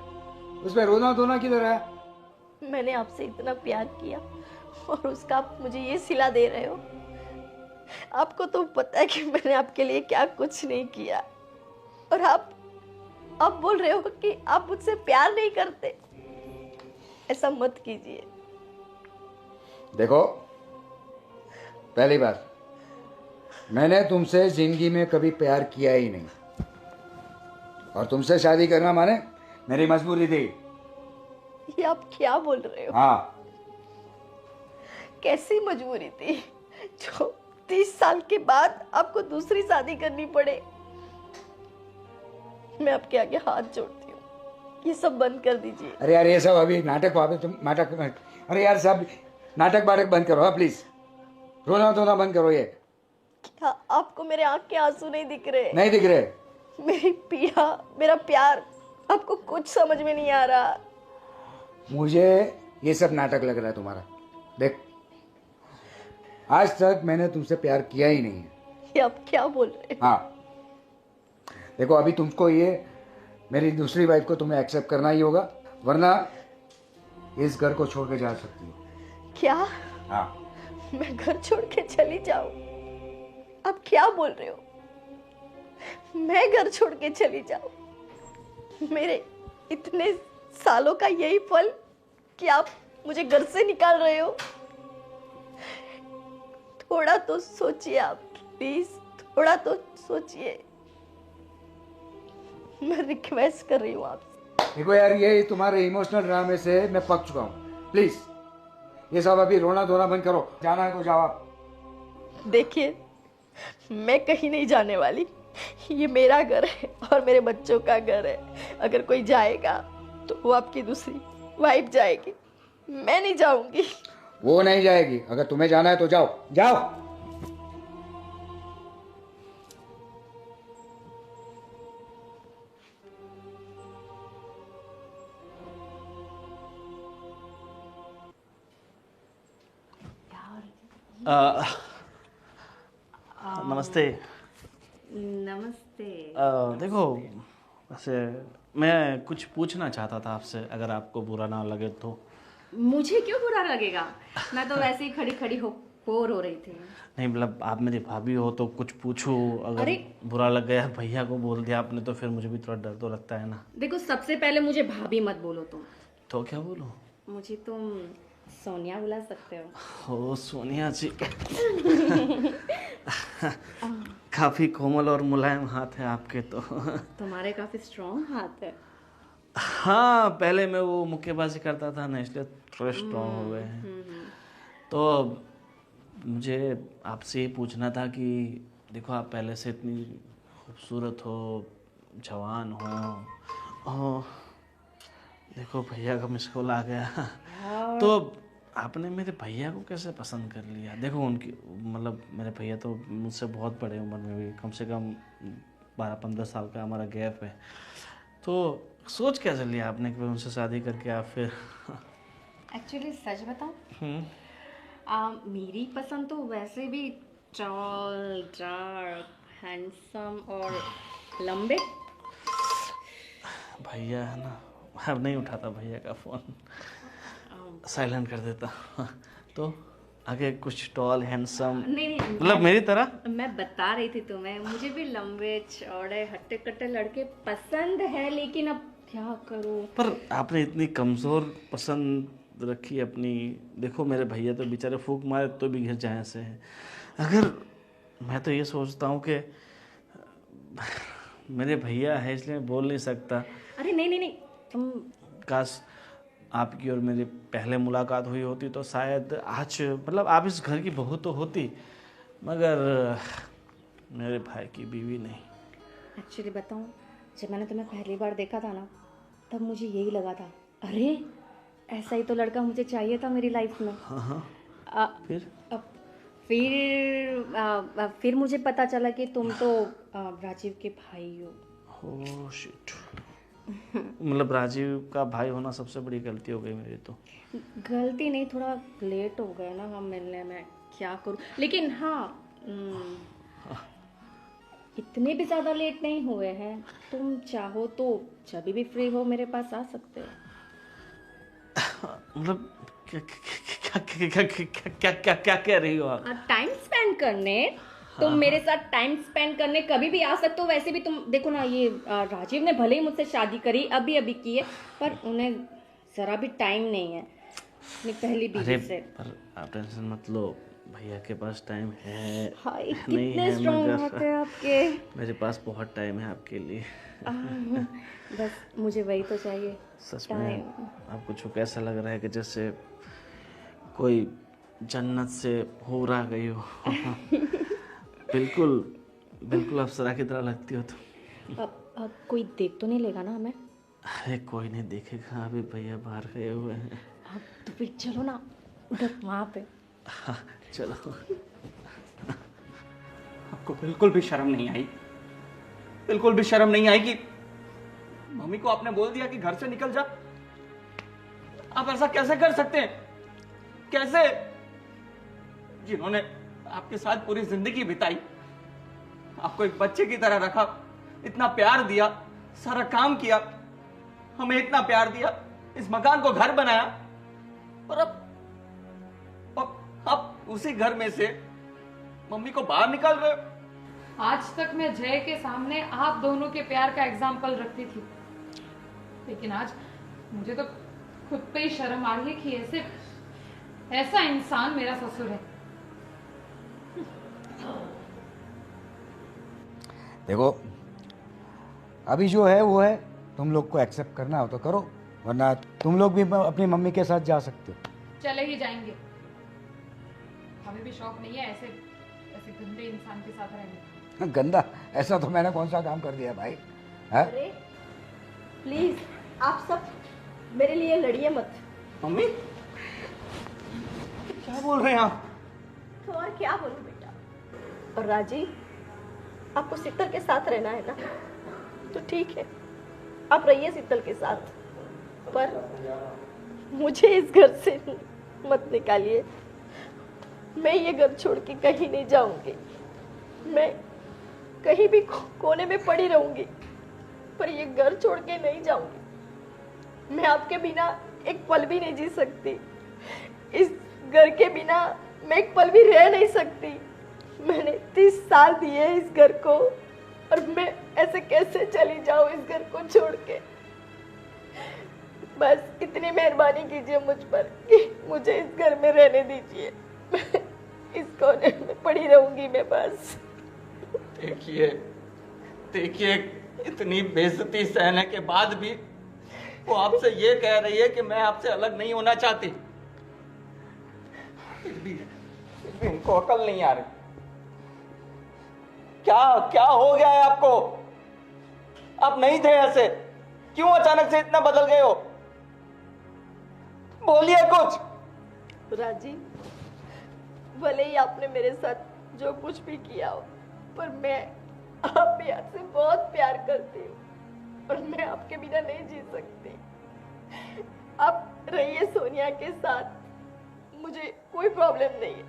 उसमें रोना धोना किधर है? मैंने आपसे इतना प्यार किया और उसका आप मुझे ये सिला दे रहे हो। आपको तो पता है कि मैंने आपके लिए क्या कुछ नहीं किया, और आप बोल रहे हो कि आप मुझसे प्यार नहीं करते। ऐसा मत कीजिए। देखो पहली बात, मैंने तुमसे जिंदगी में कभी प्यार किया ही नहीं, और तुमसे शादी करना माने मेरी मजबूरी थी। ये आप क्या बोल रहे हो? हाँ, कैसी मजबूरी थी जो 30 साल के बाद आपको दूसरी शादी करनी पड़े? मैं आपके आगे हाथ जोड़ती हूँ, ये सब बंद कर दीजिए। अरे यार ये सब अभी नाटक अरे यार सब नाटक बाटक बंद करो हाँ प्लीज, रोना धोना बंद करो। ये क्या आपको मेरे आंख के आंसू नहीं दिख रहे? नहीं दिख रहे? मेरी पिया, मेरा प्यार आपको कुछ समझ में नहीं आ रहा। मुझे ये सब नाटक लग रहा है तुम्हारा। देख आज तक मैंने तुमसे प्यार किया ही नहीं है। ये आप क्या बोल रहे हो? हाँ देखो अभी तुमको ये मेरी दूसरी वाइफ को तुम्हें एक्सेप्ट करना ही होगा, वरना इस घर को छोड़ के जा सकती हो। क्या? हाँ। मैं घर छोड़ के चली जाऊं? आप क्या बोल रहे हो? मैं घर छोड़ के चली जाऊं? मेरे इतने सालों का यही फल कि आप मुझे घर से निकाल रहे हो? थोड़ा तो सोचिए आप, प्लीज थोड़ा तो सोचिए। मैं रिक्वेस्ट कर रही हूँ आपसे। देखो यार ये तुम्हारे इमोशनल ड्रामे से मैं पक चुका हूँ, प्लीज ये सब अभी रोना धोना बंद करो, जाना है तो जाओ आप। देखिए मैं कहीं नहीं जाने वाली, ये मेरा घर है और मेरे बच्चों का घर है। अगर कोई जाएगा तो वो आपकी दूसरी वाइफ जाएगी, मैं नहीं जाऊंगी। वो नहीं जाएगी, अगर तुम्हें जाना है तो जाओ जाओ। नमस्ते। नमस्ते। देखो वैसे मैं कुछ पूछना चाहता था आपसे, अगर आपको बुरा ना लगे तो। मुझे क्यों बुरा लगेगा? मैं तो वैसे ही खड़ी खड़ी बोर हो रही थी। नहीं मतलब आप मेरी भाभी हो तो कुछ पूछो, अगर अरे! बुरा लग गया भैया को बोल दिया आपने तो फिर मुझे भी थोड़ा डर तो लगता है ना। देखो सबसे पहले मुझे भाभी मत बोलो तुम। तो क्या बोलूं? मुझे तुम सोनिया बुला सकते हो। ओ सोनिया जी। काफी कोमल और मुलायम हाथ है आपके तो। तुम्हारे काफी स्ट्रॉन्ग हाथ है। हाँ पहले मैं वो मुक्केबाजी करता था ना, इसलिए थोड़े स्ट्रॉन्ग हो गए हैं। तो मुझे आपसे ये पूछना था कि देखो आप पहले से इतनी खूबसूरत हो, जवान हो, देखो भैया का मिस कॉल आ गया। तो आपने मेरे भैया को कैसे पसंद कर लिया? देखो उनकी मतलब मेरे भैया तो मुझसे बहुत बड़े उम्र में भी, कम से कम 12-15 साल का हमारा गैप है। तो सोच कैसे लिया आपने कि उनसे शादी करके आप फिर? एक्चुअली सच बताऊं, मेरी पसंद तो वैसे भी टॉल, डार्क, हैंडसम और लंबे। भैया है ना, अब नहीं उठाता भैया का फ़ोन, साइलेंट कर देता। तो आगे कुछ टॉल हैंडसम नहीं मतलब मेरी तरह? मैं बता रही थी तुम्हें, मुझे भी लंबे चौड़े हट्टे कट्टे लड़के पसंद है, लेकिन अब क्या करूं? पर आपने इतनी कमज़ोर पसंद रखी अपनी। देखो मेरे भैया तो बेचारे फूंक मारे तो भी घिर जाए से हैं। अगर मैं तो ये सोचता हूँ कि मेरे भैया है इसलिए मैं बोल नहीं सकता। अरे नहीं तुम, काश आपकी और मेरी पहले मुलाकात हुई होती तो शायद आज मतलब आप इस घर की बहू तो होती, मगर मेरे भाई की बीवी नहीं। एक्चुअली बताऊं, जब मैंने तुम्हें पहली बार देखा था ना, तब मुझे यही लगा था, अरे ऐसा ही तो लड़का मुझे चाहिए था मेरी लाइफ में। फिर मुझे पता चला कि तुम तो राजीव के भाई हो। Oh shit. मतलब राजीव का भाई होना सबसे बड़ी गलती हो गई मेरी तो। गलती नहीं, थोड़ा लेट हो गया ना हम मिलने में, क्या करूं। लेकिन हाँ, इतने भी ज्यादा लेट नहीं हुए हैं। तुम चाहो तो जब भी फ्री हो मेरे पास आ सकते हो। मतलब क्या कह रही हो आप? टाइम स्पेंड करने, तुम मेरे साथ टाइम स्पेंड करने कभी भी आ सकते हो। वैसे भी तुम देखो ना, ये राजीव ने भले ही मुझसे शादी करी, अभी की है, पर उन्हें जरा भी टाइम नहीं है अपनी पहली बीवी से। पर आप टेंशन मत लो, भैया के पास टाइम है। हाय, नहीं कितने है स्ट्रॉन्ग मगर हाथ है आपके। मेरे पास बहुत टाइम है आपके लिए। बस मुझे वही तो चाहिए, सच में टाइम। आपको छू के ऐसा लग रहा है कि जैसे कोई जन्नत से हूर आ गई हो। बिल्कुल बिल्कुल अप्सरा की तरह लगती हो तुम। अब कोई देख तो नहीं लेगा ना हमें? अरे कोई नहीं देखेगा, अभी भैया बाहर गए हुए हैं। अब तो फिर चलो ना उधर वहाँ पे। हाँ, चलो। आपको बिल्कुल भी शर्म नहीं आई? बिल्कुल भी शर्म नहीं आई कि मम्मी को आपने बोल दिया कि घर से निकल जा? आप ऐसा कैसे कर सकते हैं? कैसे? जिन्होंने आपके साथ पूरी जिंदगी बिताई, आपको एक बच्चे की तरह रखा, इतना प्यार दिया, सारा काम किया, हमें इतना प्यार दिया, इस मकान को घर बनाया, और अब उसी घर में से मम्मी को बाहर निकाल रहे हो। आज तक मैं जय के सामने आप दोनों के प्यार का एग्जाम्पल रखती थी, लेकिन आज मुझे तो खुद पे ही शर्म आ रही है कि ऐसा इंसान मेरा ससुर है। देखो, अभी जो है वो है, तुम लोग को एक्सेप्ट करना हो तो करो, वरना तुम लोग भी अपनी मम्मी के साथ जा सकते हो। चले ही जाएंगे, हमें भी शौक नहीं है ऐसे गंदे इंसान के साथ रहने। गंदा? ऐसा तो मैंने कौन सा काम कर दिया भाई? है? अरे प्लीज आप सब मेरे लिए लड़िए मत। मम्मी क्या बोल रहे हैं आप? तो और क्या बोलूं बेटा। और राजीव, आपको शीतल के साथ रहना है ना, तो ठीक है, आप रहिए शीतल के साथ, पर मुझे इस घर से मत निकालिए। मैं ये घर छोड़ के कहीं नहीं जाऊंगी, मैं कहीं भी कोने में पड़ी रहूंगी, पर ये घर छोड़ के नहीं जाऊंगी। मैं आपके बिना एक पल भी नहीं जी सकती, इस घर के बिना मैं एक पल भी रह नहीं सकती। मैंने 30 साल दिए इस घर को, और मैं ऐसे कैसे चली जाऊं इस घर को छोड़ के। बस इतनी मेहरबानी कीजिए मुझ पर कि मुझे इस घर में रहने दीजिए। इस कोने में पड़ी रहूंगी मैं बस। देखिए देखिए, इतनी बेइज्जती सहने के बाद भी वो आपसे ये कह रही है कि मैं आपसे अलग नहीं होना चाहती। फिर भी उनको अकल नहीं आ रही। क्या क्या हो गया है आपको? आप नहीं थे ऐसे, क्यों अचानक से इतना बदल गए हो? बोलिए कुछ। राजीव, भले ही आपने मेरे साथ जो कुछ भी किया हो, पर मैं आप यार से बहुत प्यार करती हूँ, और मैं आपके बिना नहीं जी सकती। आप रहिए सोनिया के साथ, मुझे कोई प्रॉब्लम नहीं है,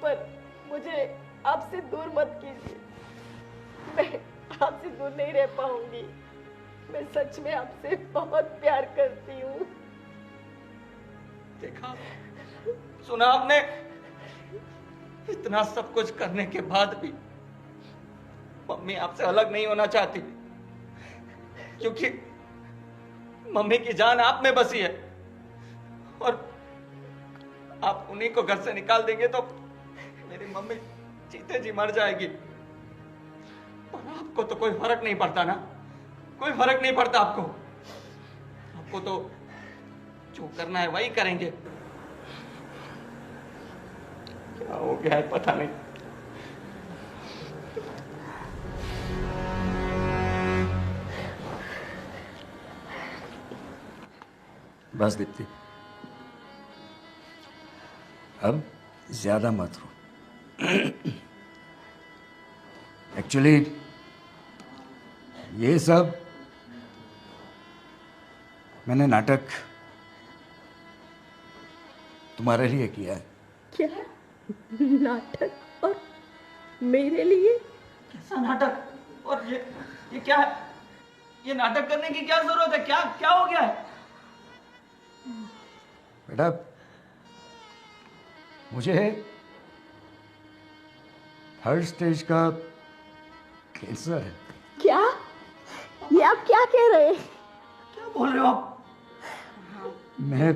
पर मुझे आपसे दूर मत कीजिए। मैं आपसे दूर नहीं रह पाऊंगी। मैं सच में आपसे बहुत प्यार करती हूँ। देखा, सुना आपने? इतना सब कुछ करने के बाद भी मम्मी आपसे अलग नहीं होना चाहती, क्योंकि मम्मी की जान आप में बसी है, और आप उन्हीं को घर से निकाल देंगे तो मेरी मम्मी जीते जी मर जाएगी। और आपको तो कोई फर्क नहीं पड़ता ना, कोई फर्क नहीं पड़ता आपको। आपको तो जो करना है वही करेंगे। क्या हो गया है पता नहीं। बस दीप्ति, अब ज्यादा मत रो। एक्चुअली ये सब मैंने नाटक तुम्हारे लिए किया है। क्या नाटक? और मेरे लिए? कैसा नाटक? और ये क्या है? ये नाटक करने की क्या जरूरत है? क्या क्या हो गया है? बेटा मुझे 3rd स्टेज का कैंसर है। क्या? ये आप क्या कह रहे हैं? क्या बोल रहे हो आप? मैं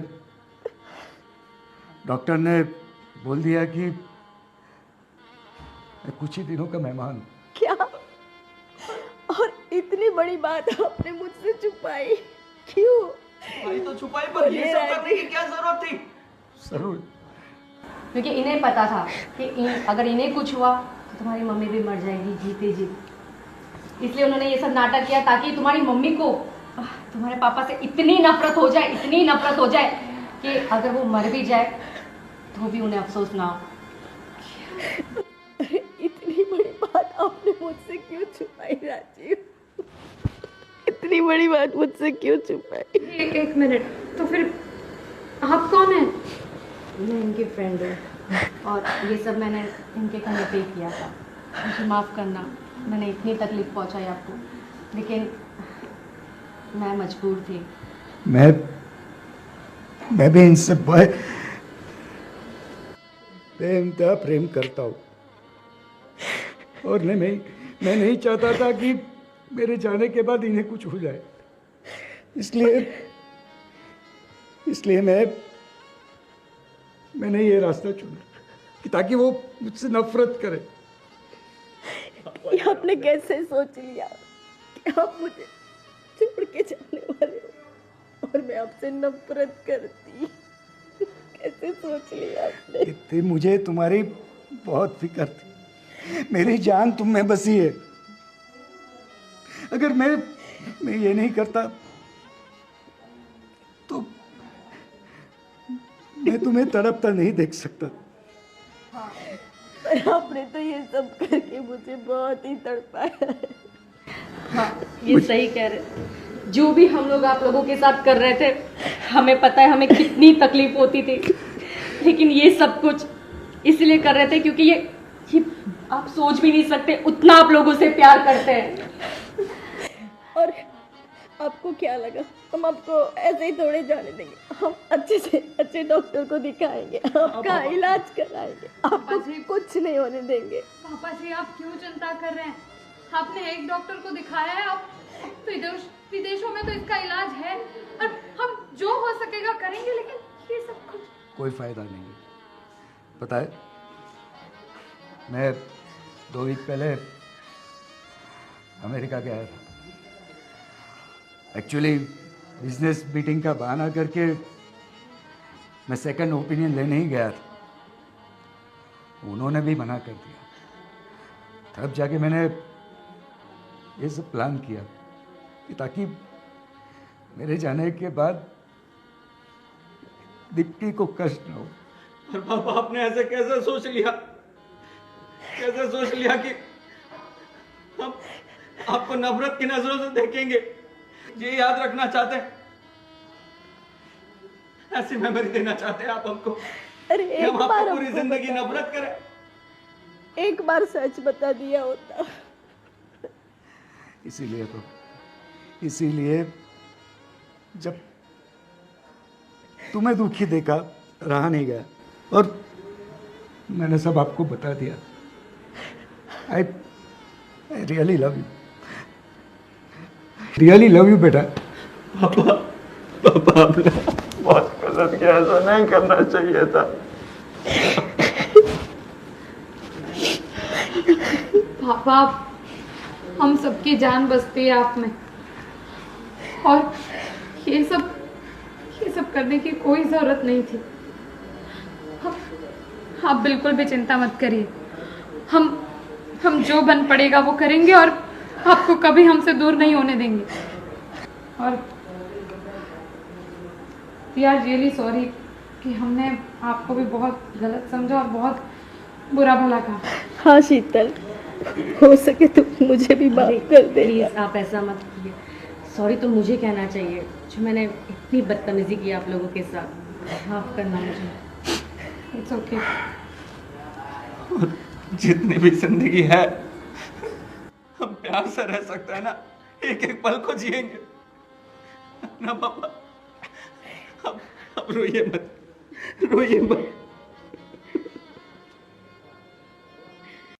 डॉक्टर ने बोल दिया कि मैं कुछ ही दिनों का मेहमान हूं। क्या? और इतनी बड़ी बात आपने मुझसे छुपाई क्यों? भाई तो छुपाई, पर ये सब करने की क्या जरूरत थी? जरूर। क्योंकि इन्हें पता था कि अगर इन्हें कुछ हुआ तो तुम्हारी मम्मी भी मर जाएगी जीते जी। इसलिए उन्होंने ये सब नाटक किया ताकि तुम्हारी मम्मी को तुम्हारे पापा से इतनी नफरत हो जाए कि अगर वो मर भी जाए तो भी उन्हें अफसोस ना हो। अरे इतनी बड़ी बात आपने मुझसे क्यों छुपाई राजीव? इतनी बड़ी बात मुझसे क्यों छुपाई? एक मिनट, तो फिर आप कौन हैं? मैं इनकी फ्रेंड हूँ और ये सब मैंने इनके कहने पे ही किया था। मुझे माफ़ करना, मैंने इतनी तकलीफ पहुँचाई आपको, लेकिन मैं मजबूर थी। मैं भी इनसे बेइंतहा प्रेम करता हूँ और मैं नहीं चाहता था कि मेरे जाने के बाद इन्हें कुछ हो जाए। इसलिए मैंने ये रास्ता चुना कि ताकि वो मुझसे नफरत करे। ये आपने कैसे सोच लिया कि आप मुझे छोड़ के जाने वाले हो और मैं आपसे नफरत करती? कैसे सोच लिया आपने? थी मुझे तुम्हारी बहुत फिक्र थी। मेरी जान तुम में बसी है। अगर मैं ये नहीं करता तो मैं तुम्हें तड़पता नहीं देख सकता। पर आपने तो ये सब करके मुझे बहुत ही तड़पाया है। हाँ, ये सही कह रहे। जो भी हम लोग आप लोगों के साथ कर रहे थे, हमें पता है हमें कितनी तकलीफ होती थी, लेकिन ये सब कुछ इसलिए कर रहे थे क्योंकि ये आप सोच भी नहीं सकते उतना आप लोगों से प्यार करते हैं। और आपको क्या लगा हम आपको ऐसे ही थोड़े जाने देंगे? हम अच्छे से अच्छे डॉक्टर को दिखाएंगे, आपका इलाज कराएंगे, आपको कुछ नहीं होने देंगे। पापा जी आप क्यों चिंता कर रहे हैं? आपने एक डॉक्टर को दिखाया है, अब विदेशों में तो इसका इलाज है और हम जो हो सकेगा करेंगे, लेकिन ये सब कुछ कोई फायदा नहीं है। पता है मैं 2 वीक पहले अमेरिका गया था। एक्चुअली बिजनेस मीटिंग का बहाना करके मैं सेकंड ओपिनियन लेने ही गया था। उन्होंने भी मना कर दिया। तब जाके मैंने ये सब प्लान किया कि ताकि मेरे जाने के बाद दीप्ति को कष्ट न हो। पर पापा आपने ऐसे कैसे सोच लिया? कैसे सोच लिया कि हम आपको नफरत की नजरों से देखेंगे? ये याद रखना चाहते हैं, ऐसी मेमोरी देना चाहते हैं आप हमको? अरे एक हम बार आपको पूरी हमको जिंदगी बता नफरत करें? एक बार सच बता दिया होता। इसीलिए जब तुम्हें दुखी देखा रहा नहीं गया और मैंने सब आपको बता दिया। आई रियली लव यू बेटा। पापा आपने बहुत गलत किया, ऐसा नहीं करना चाहिए था। पापा हम सबकी जान बसती है आप में, और ये सब करने की कोई जरूरत नहीं थी। आप बिल्कुल भी चिंता मत करिए, हम जो बन पड़ेगा वो करेंगे और आपको कभी हमसे दूर नहीं होने देंगे। और वी आर रियली सॉरी कि हमने आपको भी बहुत गलत समझा और बहुत बुरा भला कहा। हाँ शीतल, हो सके तो मुझे भी माफ कर दे। प्लीज आप ऐसा मत कीजिए। सॉरी तो मुझे कहना चाहिए, जो मैंने इतनी बदतमीजी की आप लोगों के साथ। माफ करना मुझे। It's okay. जितनी भी जिंदगी है हम प्यार से रह सकते हैं ना, एक एक पल को जिएंगे ना पापा। अब रोइए मत, रोइए मत।